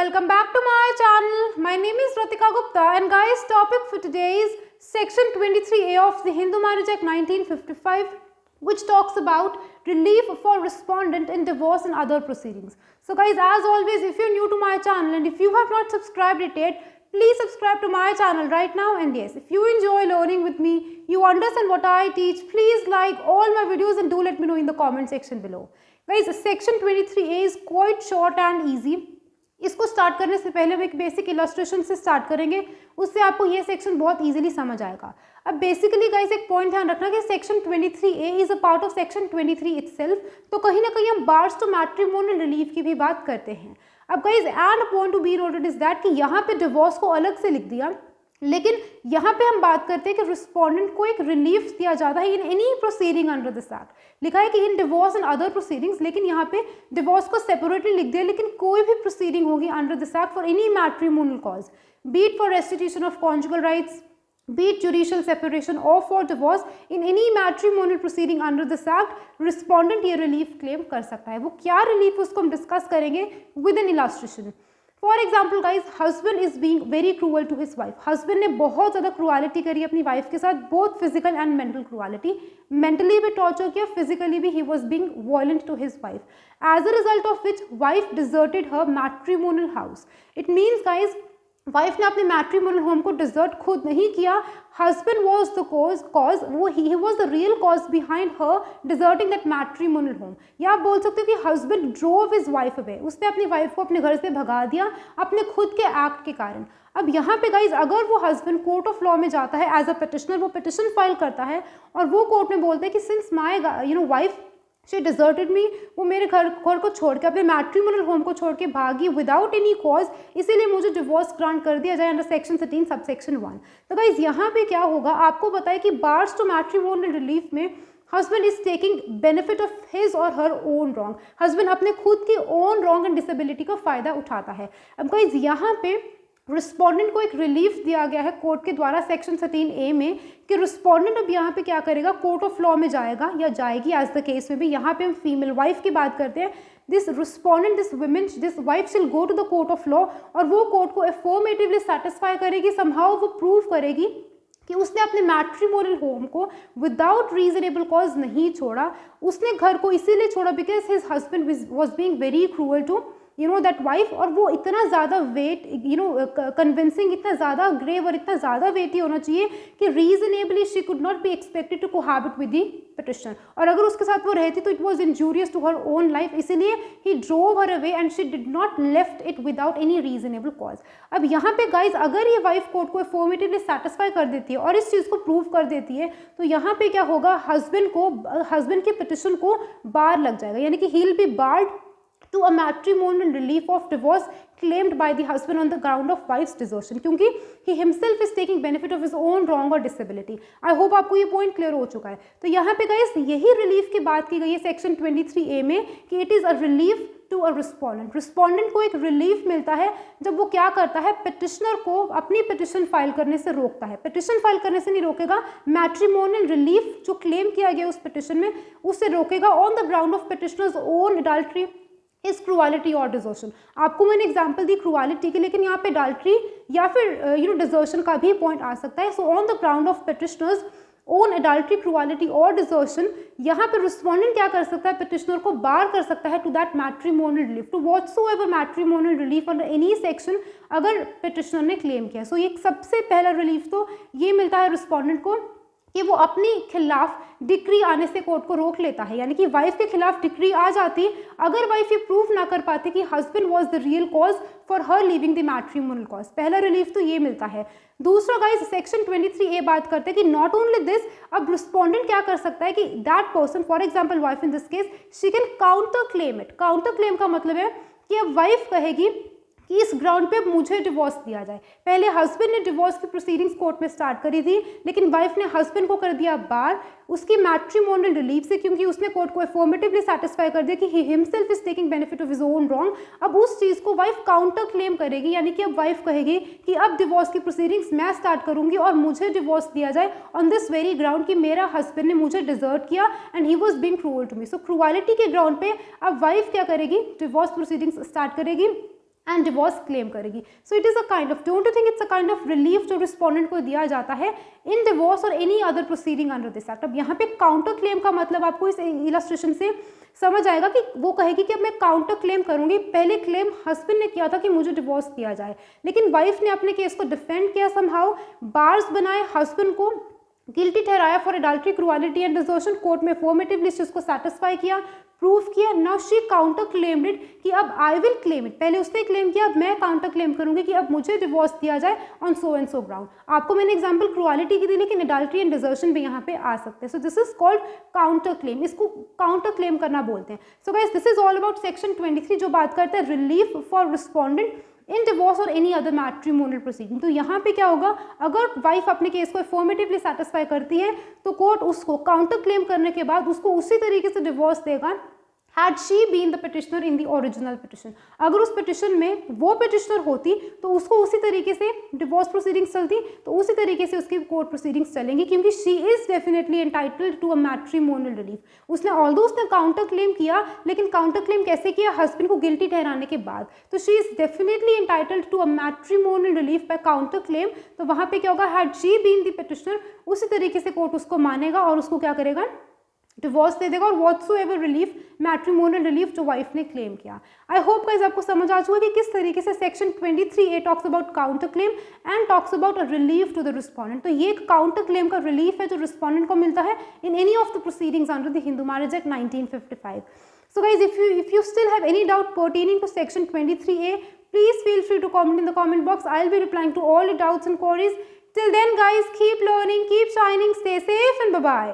welcome back to my channel. My name is Ratika Gupta and guys, topic for today is section 23A of the Hindu Marriage Act 1955, which talks about relief for respondent in divorce and other proceedings. So guys, as always, if you're new to my channel and if you have not subscribed it yet, please subscribe to my channel right now. And yes, if you enjoy learning with me, you understand what I teach, please like all my videos and do let me know in the comment section below. Guys, section 23A is quite short and easy. इसको start करने से पहले हम एक basic illustration से start करेंगे, उससे आपको ये सेक्शन बहुत इजीली समझ आएगा. अब बेसिकली गाइस एक पॉइंट ध्यान रखना कि section 23A is a part of section 23 itself. तो कहीं ना कहीं हम बार्स टू मैट्रिमोनियल रिलीफ की भी बात करते हैं. अब guys and point to be noted is that कि यहाँ पे डिवोर्स को अलग से लिख दिया, लेकिन यहाँ पे हम बात करते हैं कि रिस्पोंडेंट को एक रिलीफ दिया जाता है in any proceeding under this act. लिखा है कि इन डिवोर्स एंड अदर प्रोसीडिंग्स, लेकिन यहाँ पे डिवोर्स को सेपरेटली लिख दिया, लेकिन कोई भी प्रोसीडिंग होगी under this act for any matrimonial cause, B it for restitution of conjugal rights, be it judicial separation or for divorce, in any matrimonial proceeding under this act, respondent ये relief claim कर सकता है. वो क्या relief उसको हम discuss करेंगे with an illustration. For example guys, husband is being very cruel to his wife. Husband ने बहुत ज़्यादा cruelty करी अपनी wife के साथ, both physical and mental cruelty. Mentally भी torture किया, physically भी he was being violent to his wife. As a result of which, wife deserted her matrimonial house. It means guys, wife ने अपने matrimonial home को dessert खुद नहीं किया, husband was the cause वो he was the real cause behind her deserting that matrimonial home. या आप बोल सकते हो कि husband drove his wife away, उसने अपनी वाइफ को अपने घर से भगा दिया अपने खुद के एक्ट के कारण. अब यहाँ पे गाइज अगर वो हस्बैंड कोर्ट ऑफ लॉ में जाता है एज अ पिटिशनर, वो पिटिशन फाइल करता है और वो कोर्ट में बोलता है कि since my wife she deserted me, वो मेरे घर को छोड़ के अपने मैट्रिमोनियल होम को छोड़ के भागी विदाउट एनी कॉज, इसीलिए मुझे डिवोर्स ग्रांट कर दिया जाए अंडर सेक्शन 13 सबसेक्शन 1. तो गाइज यहाँ पे क्या होगा, आपको बताया कि बार्स टू मैट्रिमोनियल रिलीफ में husband is taking benefit of his और हर ओन रॉन्ग. हस्बैंड अपने खुद की ओन रॉन्ग एंड डिसेबिलिटी का फायदा उठाता है. अब गाइज यहाँ पे रिस्पोंडेंट को एक रिलीफ दिया गया है कोर्ट के द्वारा सेक्शन 13A में कि रिस्पोंडेंट अब यहाँ पे क्या करेगा, कोर्ट ऑफ लॉ में जाएगा या जाएगी एज द केस में भी. यहाँ पे हम फीमेल वाइफ की बात करते हैं. This respondent, this women, this wife shall go to the court of law और वो कोर्ट को अफर्मेटिवली सेटिस्फाई करेगी, समहाउ वो प्रूव करेगी कि उसने अपने मैट्रिमोनियल होम को विदाउट रीजनेबल कॉज नहीं छोड़ा. उसने घर को इसीलिए छोड़ा because his husband was being very cruel to that wife. और वो इतना ज़्यादा वेट कन्विंसिंग, इतना ज़्यादा ग्रेव और इतना ज़्यादा वेटी होना चाहिए कि reasonably she could not be expected to cohabit with the petitioner. और अगर उसके साथ वो रहती तो it was injurious to her own life, इसीलिए he drove her away and she did not left it without any reasonable cause. अब यहाँ पे गाइज अगर ये वाइफ कोर्ट को अफर्मेटिवली सेटिस्फाई कर देती है और इस चीज़ को प्रूव कर देती है, तो यहाँ पे क्या होगा, हस्बैंड के पिटिशन को बार लग जाएगा, यानी कि he will be barred to a matrimonial relief of divorce claimed by the husband on the ground of wife's desertion, क्योंकि he himself is taking benefit of his own wrong or disability. I hope आपको ये point clear हो चुका है. तो यहाँ पे guys यही रिलीफ की बात की गई है सेक्शन 23A में कि it is a relief to a respondent. Respondent को एक रिलीफ मिलता है जब वो क्या करता है, पिटिशनर को अपनी पिटिशन फाइल करने से रोकता है. पिटिशन फाइल करने से नहीं रोकेगा, मैट्रिमोनियल रिलीफ जो क्लेम किया गया उस पिटिशन में उससे रोकेगा on the ground of petitioner's own adultery इस क्रूअलिटी और डिजर्शन. आपको मैंने एग्जांपल दी क्रूअलिटी की, लेकिन यहाँ पे एडल्ट्री या फिर डिजर्शन का भी पॉइंट आ सकता है. So on the ground of petitioner's own adultery, cruelty और डिजर्शन, यहाँ पे रिस्पोंडेंट क्या कर सकता है, पिटिशनर को बार कर सकता है to that matrimonial relief, to whatsoever matrimonial relief under any section अगर पिटिशनर ने क्लेम किया. सो ये सबसे पहला रिलीफ तो ये मिलता है रिस्पोंडेंट को कि वो अपने खिलाफ डिक्री आने से कोर्ट को रोक लेता है. यानी कि वाइफ के खिलाफ डिक्री आ जाती अगर वाइफ ये प्रूफ ना कर पाती कि husband was the real cause for her living the matrimonial cause. पहला रिलीफ तो ये मिलता है. दूसरा गाइस सेक्शन 23A बात करते हैं कि नॉट ओनली दिस, अब रिस्पोंडेंट क्या कर सकता है कि that person, for example wife in this case, she can counter claim it. Counter claim का मतलब है कि अब वाइफ कहेगी कि इस ग्राउंड पे मुझे डिवोर्स दिया जाए. पहले हस्बैंड ने डिवोर्स की प्रोसीडिंग्स कोर्ट में स्टार्ट करी थी, लेकिन वाइफ ने हस्बैंड को कर दिया बार उसकी मैट्रिमोनियल रिलीफ से, क्योंकि उसने कोर्ट को अफर्मेटिवली सेटिस्फाई कर दिया कि he himself is taking benefit of his own wrong. अब उस चीज़ को वाइफ काउंटर क्लेम करेगी, यानी कि अब वाइफ कहेगी कि अब डिवोर्स की प्रोसीडिंग्स मैं स्टार्ट करूंगी और मुझे डिवोर्स दिया जाए ऑन दिस वेरी ग्राउंड कि मेरा हस्बैंड ने मुझे डिजर्ट किया and he was being cruel to me. So cruelty के ग्राउंड पे अब वाइफ क्या करेगी, डिवोर्स प्रोसीडिंग्स स्टार्ट करेगी एंड डिवोर्स क्लेम करेगी. So it is a kind of, don't you think it's a kind of relief जो respondent को दिया जाता है इन डिवोर्स और any other proceeding under this act. अब यहाँ पे काउंटर क्लेम का मतलब आपको इस इलस्ट्रेशन से समझ आएगा कि वो कहेगी कि अब मैं काउंटर क्लेम करूंगी. पहले क्लेम हस्बैंड ने किया था कि मुझे डिवोर्स दिया जाए, लेकिन वाइफ ने अपने केस को डिफेंड किया, समहाउ बार्स बनाए, हस्बैंड को गिल्टी ठहराया for adultery, cruelty and desertion. Court में फॉर्मेटिवली उसको सेटिस्फाई किया, प्रूफ किया. Now she counter claimed it कि अब आई विल क्लेम इट. पहले उसने क्लेम किया, अब मैं काउंटर क्लेम करूंगी कि अब मुझे डिवोर्स दिया जाए on so and so ground. आपको मैंने एग्जांपल क्रुएलिटी की दी, लेकिन एडल्ट्री एंड डिजर्शन भी यहाँ पे आ सकते हैं. So this is called counter claim. इसको काउंटर क्लेम करना बोलते हैं. So guys this is all about section 23 जो बात करता है relief for respondent in divorce और एनी अदर मैट्रिमोनियल प्रोसीडिंग. तो यहाँ पे क्या होगा, अगर वाइफ अपने केस को अफर्मेटिवली सेटिस्फाई करती है तो कोर्ट उसको काउंटर क्लेम करने के बाद उसको उसी तरीके से डिवोर्स देगा had she been the petitioner in the original petition. अगर उस पिटिशन में वो पिटिशनर होती तो उसको उसी तरीके से डिवोर्स प्रोसीडिंग्स चलती, तो उसी तरीके से उसकी कोर्ट प्रोसीडिंग्स चलेंगी, क्योंकि she is definitely entitled to a matrimonial relief. उसने ऑल्दो उसने काउंटर क्लेम किया, लेकिन काउंटर क्लेम कैसे किया, हस्बैंड को गिल्टी ठहराने के बाद. तो she is definitely entitled to a matrimonial relief by counter claim. तो वहाँ पे क्या होगा, had she been the petitioner, उसी तरीके से कोर्ट उसको मानेगा और उसको क्या करेगा, डिवोर्स दे देगा, और व्हाटसोएवर रिलीफ, मैट्रिमोनियल रिलीफ जो वाइफ ने क्लेम किया. आई होप गाइस आपको समझ आ चुका है कि किस तरीके से section 23A talks about counter claim and talks about a relief to the respondent. तो ये एक काउंटर क्लेम का रिलीफ है जो रिस्पोंडेंट को मिलता है in any of the proceedings under the Hindu marriage act 1955. So guys, if you still have any doubt pertaining to section 23A, please feel free to comment in the comment box. I'll be replying to all your doubts and queries. Till then guys, keep learning, keep shining, stay safe and bye bye.